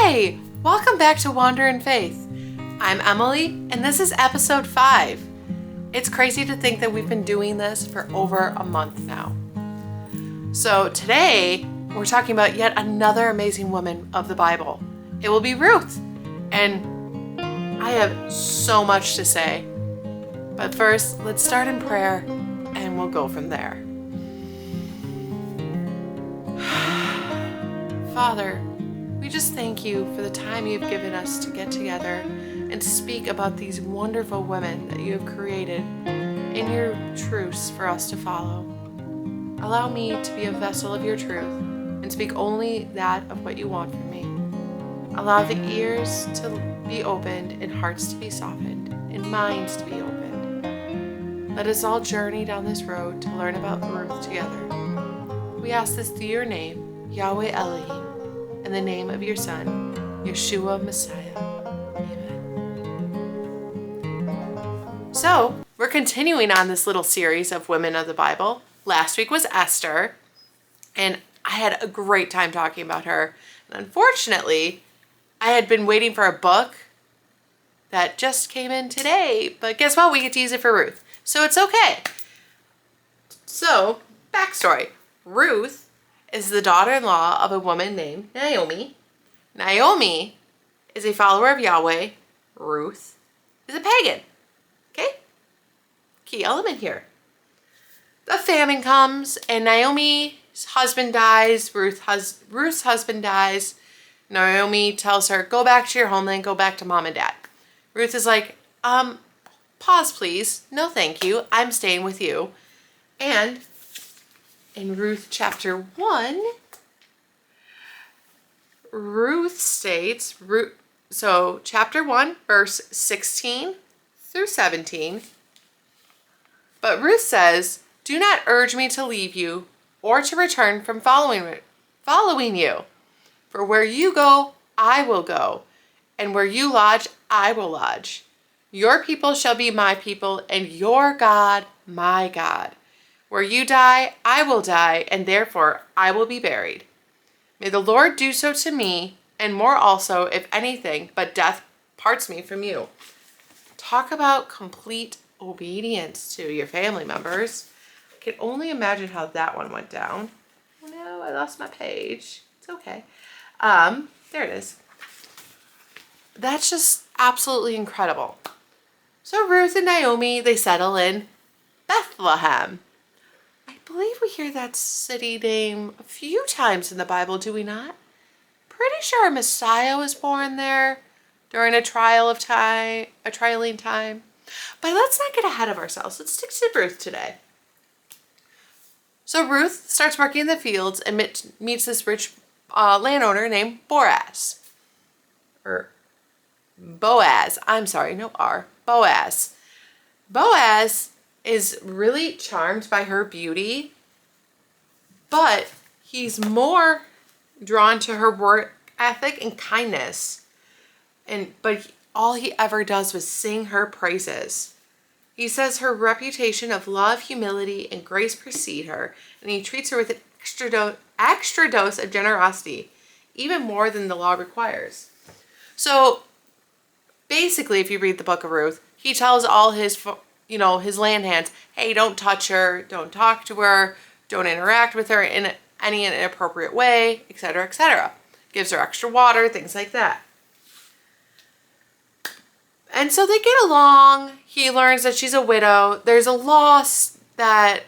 Hi! Welcome back to Wander in Faith. I'm Emily, and this is episode 5. It's crazy to think that we've been doing this for over a month now. So today, we're talking about yet another amazing woman of the Bible. It will be Ruth. And I have so much to say. But first, let's start in prayer, and we'll go from there. Father, we just thank you for the time you've given us to get together and speak about these wonderful women that you have created in your truths for us to follow. Allow me to be a vessel of your truth and speak only that of what you want from me. Allow the ears to be opened and hearts to be softened and minds to be opened. Let us all journey down this road to learn about Ruth together. We ask this through your name, Yahweh Elohim, in the name of your Son, Yeshua Messiah. Amen. So, we're continuing on this little series of women of the Bible. Last week was Esther, and I had a great time talking about her. And unfortunately, I had been waiting for a book that just came in today, but guess what? We get to use it for Ruth. So it's okay. So, backstory. Ruth is the daughter-in-law of a woman named Naomi. Naomi is a follower of Yahweh. Ruth is a pagan. Okay? Key element here. The famine comes and Naomi's husband dies. Ruth's husband dies. Naomi tells her, go back to your homeland, go back to mom and dad. Ruth is like, pause please. No thank you. I'm staying with you. And in Ruth chapter 1, Ruth states, so chapter 1, verse 16 through 17, but Ruth says, do not urge me to leave you or to return from following you. For where you go, I will go, and where you lodge, I will lodge. Your people shall be my people, and your God, my God. Where you die, I will die, and therefore I will be buried. May the Lord do so to me, and more also, if anything, but death parts me from you. Talk about complete obedience to your family members. I can only imagine how that one went down. Oh no, I lost my page. It's okay. There it is. That's just absolutely incredible. So Ruth and Naomi, they settle in Bethlehem. I believe we hear that city name a few times in the Bible, do we not? Pretty sure Messiah was born there during a trialing time. But let's not get ahead of ourselves. Let's stick to Ruth today. So Ruth starts working in the fields and meets this rich landowner named Boaz. Or Boaz. I'm sorry, no R. Boaz. Boaz is really charmed by her beauty, but he's more drawn to her work ethic and kindness. But all he ever does was sing her praises. He says her reputation of love, humility, and grace precede her, and he treats her with an extra dose of generosity, even more than the law requires. So basically, if you read the book of Ruth, he tells all his land hands, hey, don't touch her, don't talk to her, don't interact with her in any inappropriate way, etc., etc. Gives her extra water, things like that. And so they get along. He learns that she's a widow. There's a law that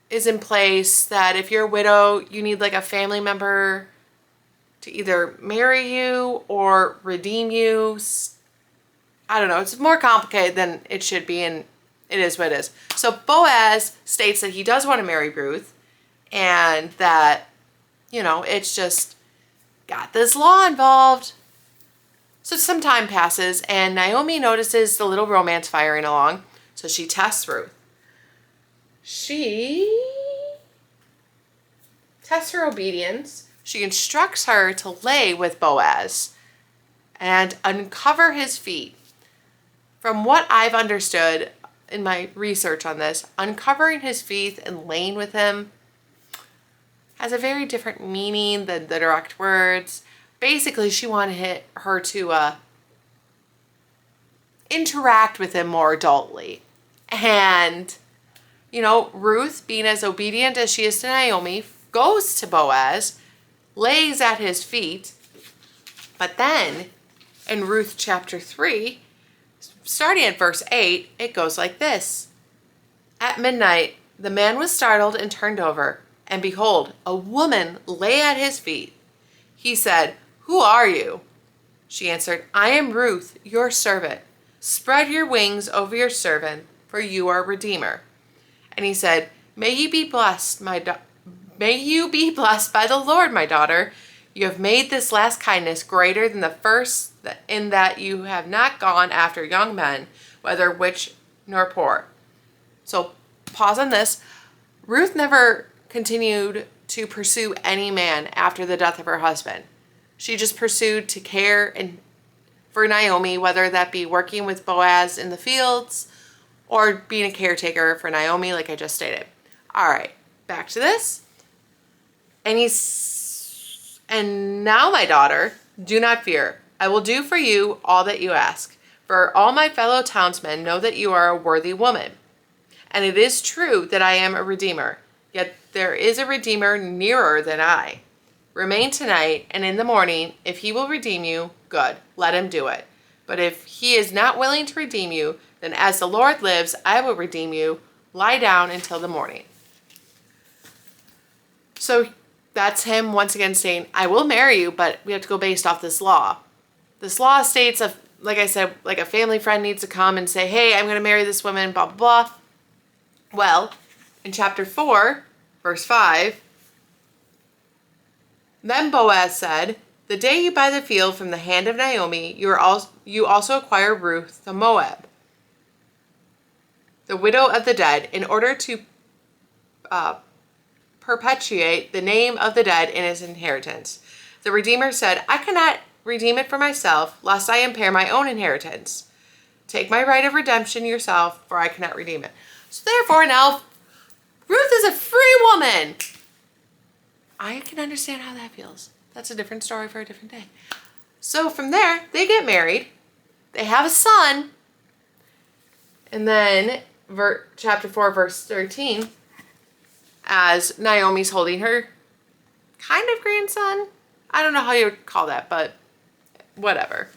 is in place that if you're a widow, you need like a family member to either marry you or redeem you. I don't know. It's more complicated than it should be, and it is what it is. So Boaz states that he does want to marry Ruth, and that, it's just got this law involved. So some time passes, and Naomi notices the little romance firing along, so she tests Ruth. She tests her obedience. She instructs her to lay with Boaz and uncover his feet. From what I've understood in my research on this, uncovering his feet and laying with him has a very different meaning than the direct words. basically she wanted her to interact with him more adultly. And, Ruth, being as obedient as she is to Naomi, goes to Boaz, lays at his feet. But then, in Ruth chapter 3, starting at verse 8, it goes like this. At midnight, the man was startled and turned over, and behold, a woman lay at his feet. He said, "Who are you?" She answered, "I am Ruth, your servant. Spread your wings over your servant, for you are a redeemer." And he said, May you be blessed by the Lord, my daughter. You have made this last kindness greater than the first, in that you have not gone after young men, whether rich nor poor. So, pause on this. Ruth never continued to pursue any man after the death of her husband. She just pursued to care for Naomi, whether that be working with Boaz in the fields or being a caretaker for Naomi, like I just stated. All right, back to this. And now, my daughter, do not fear. I will do for you all that you ask. For all my fellow townsmen know that you are a worthy woman. And it is true that I am a redeemer. Yet there is a redeemer nearer than I. Remain tonight, and in the morning, if he will redeem you, good, let him do it. But if he is not willing to redeem you, then as the Lord lives, I will redeem you. Lie down until the morning. So that's him once again saying, I will marry you, but we have to go based off this law. This law states, like I said, like a family friend needs to come and say, hey, I'm going to marry this woman, blah, blah, blah. Well, in chapter 4, verse 5, then Boaz said, the day you buy the field from the hand of Naomi, you also acquire Ruth the Moab, the widow of the dead, in order to perpetuate the name of the dead in his inheritance. The Redeemer said, I cannot redeem it for myself, lest I impair my own inheritance. Take my right of redemption yourself, for I cannot redeem it. So therefore now, Ruth is a free woman. I can understand how that feels. That's a different story for a different day. So from there, they get married. They have a son. And then chapter 4, verse 13, as Naomi's holding her kind of grandson. I don't know how you would call that, but whatever.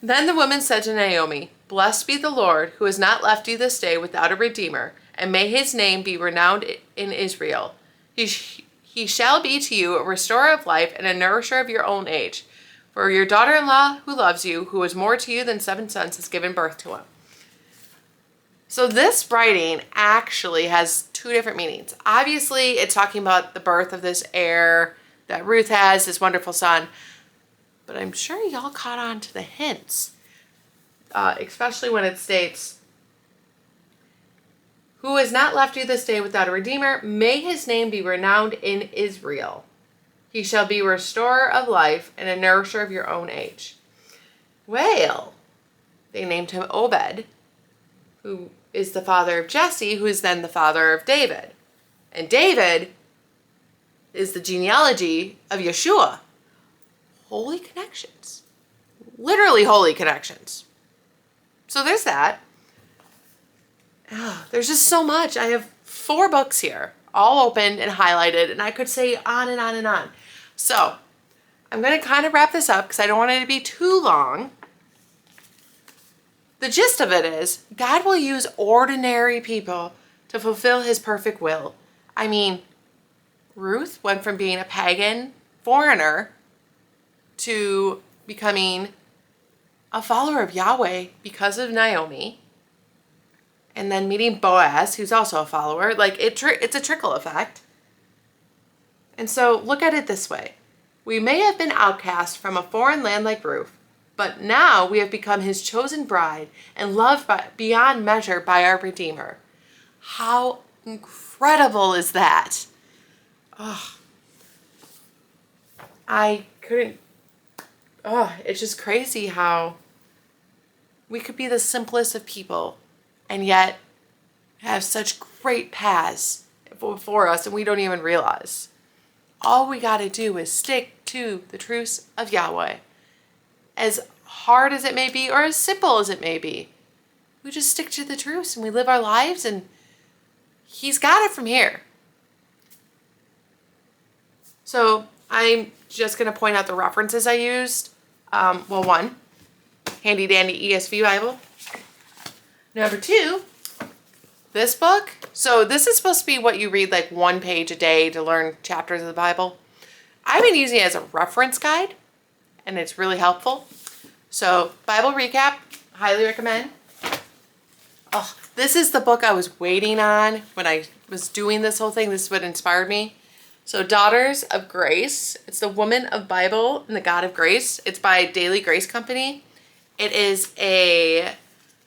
Then the woman said to Naomi, Blessed be the Lord, who has not left you this day without a redeemer, and may his name be renowned in Israel. He shall be to you a restorer of life and a nourisher of your own age. For your daughter-in-law who loves you, who is more to you than 7 sons, has given birth to him. So this writing actually has 2 different meanings. Obviously, it's talking about the birth of this heir that Ruth has, this wonderful son. But I'm sure y'all caught on to the hints, especially when it states, who has not left you this day without a redeemer, may his name be renowned in Israel. He shall be a restorer of life and a nourisher of your own age. Well, they named him Obed, who is the father of Jesse, who is then the father of David. And David is the genealogy of Yeshua. Holy connections. Literally holy connections. So there's that. Oh, there's just so much. I have 4 books here, all opened and highlighted, and I could say on and on and on. So I'm going to kind of wrap this up because I don't want it to be too long. The gist of it is God will use ordinary people to fulfill his perfect will. I mean, Ruth went from being a pagan foreigner to becoming a follower of Yahweh because of Naomi. And then meeting Boaz, who's also a follower. Like, it's a trickle effect. And so look at it this way. We may have been outcast from a foreign land like Ruth, but now we have become his chosen bride and loved beyond measure by our Redeemer. How incredible is that? Oh, it's just crazy how we could be the simplest of people and yet have such great paths before us and we don't even realize. All we got to do is stick to the truths of Yahweh. As hard as it may be, or as simple as it may be, we just stick to the truths and we live our lives, and He's got it from here. So I'm just going to point out the references I used. One, handy dandy ESV Bible. Number two, this book. So this is supposed to be what you read like 1 page a day to learn chapters of the Bible. I've been using it as a reference guide, and it's really helpful. So Bible recap, highly recommend. Oh, this is the book I was waiting on when I was doing this whole thing. This is what inspired me. So Daughters of Grace. It's the Woman of Bible and the God of Grace. It's by Daily Grace Company. It is a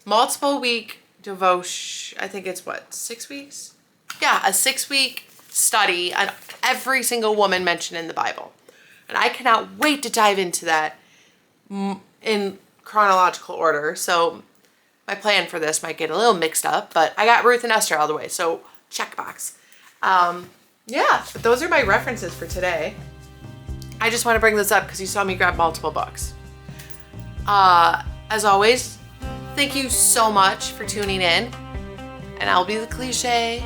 multiple week devotion. I think it's 6 weeks? Yeah, a 6-week study on every single woman mentioned in the Bible. And I cannot wait to dive into that in chronological order. So my plan for this might get a little mixed up, but I got Ruth and Esther all the way, so checkbox. Yeah, but those are my references for today. I just want to bring this up because you saw me grab multiple books. As always, thank you so much for tuning in. And I'll be the cliche.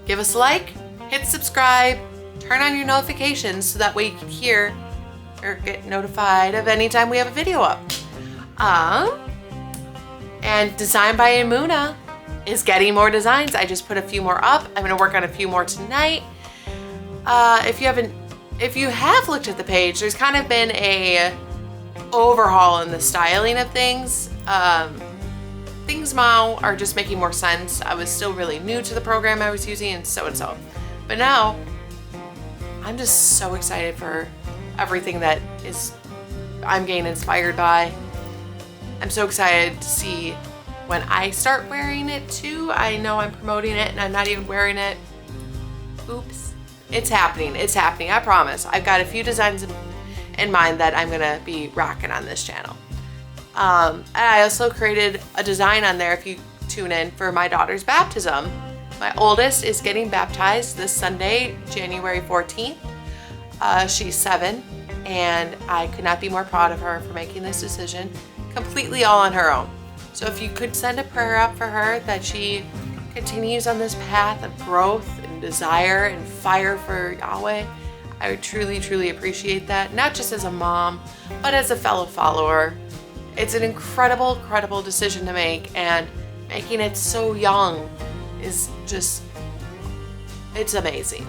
Give us a like, hit subscribe, turn on your notifications so that way you can hear or get notified of anytime we have a video up. And Design by Amuna is getting more designs. I just put a few more up. I'm gonna work on a few more tonight. If you have looked at the page, there's kind of been a overhaul in the styling of things. Things now are just making more sense. I was still really new to the program I was using and so. But now, I'm just so excited for everything that I'm getting inspired by. I'm so excited to see when I start wearing it too. I know I'm promoting it and I'm not even wearing it. Oops. It's happening. It's happening. I promise. I've got a few designs in mind that I'm gonna be rocking on this channel. And I also created a design on there if you tune in for my daughter's baptism. My oldest is getting baptized this Sunday, January 14th. She's 7, and I could not be more proud of her for making this decision completely all on her own. So if you could send a prayer up for her that she continues on this path of growth and desire and fire for Yahweh, I would truly, truly appreciate that. Not just as a mom, but as a fellow follower. It's an incredible, incredible decision to make, and making it so young is just, it's amazing.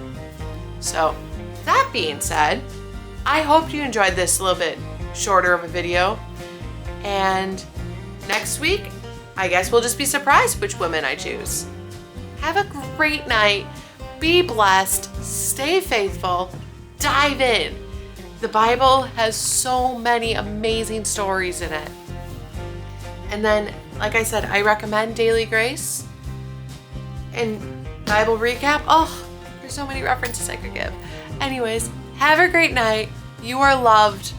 So that being said, I hope you enjoyed this a little bit shorter of a video. And next week, I guess we'll just be surprised which women I choose. Have a great night. Be blessed. Stay faithful. Dive in. The Bible has so many amazing stories in it. And then, like I said, I recommend Daily Grace and Bible Recap. Oh, there's so many references I could give. Anyways, have a great night. You are loved.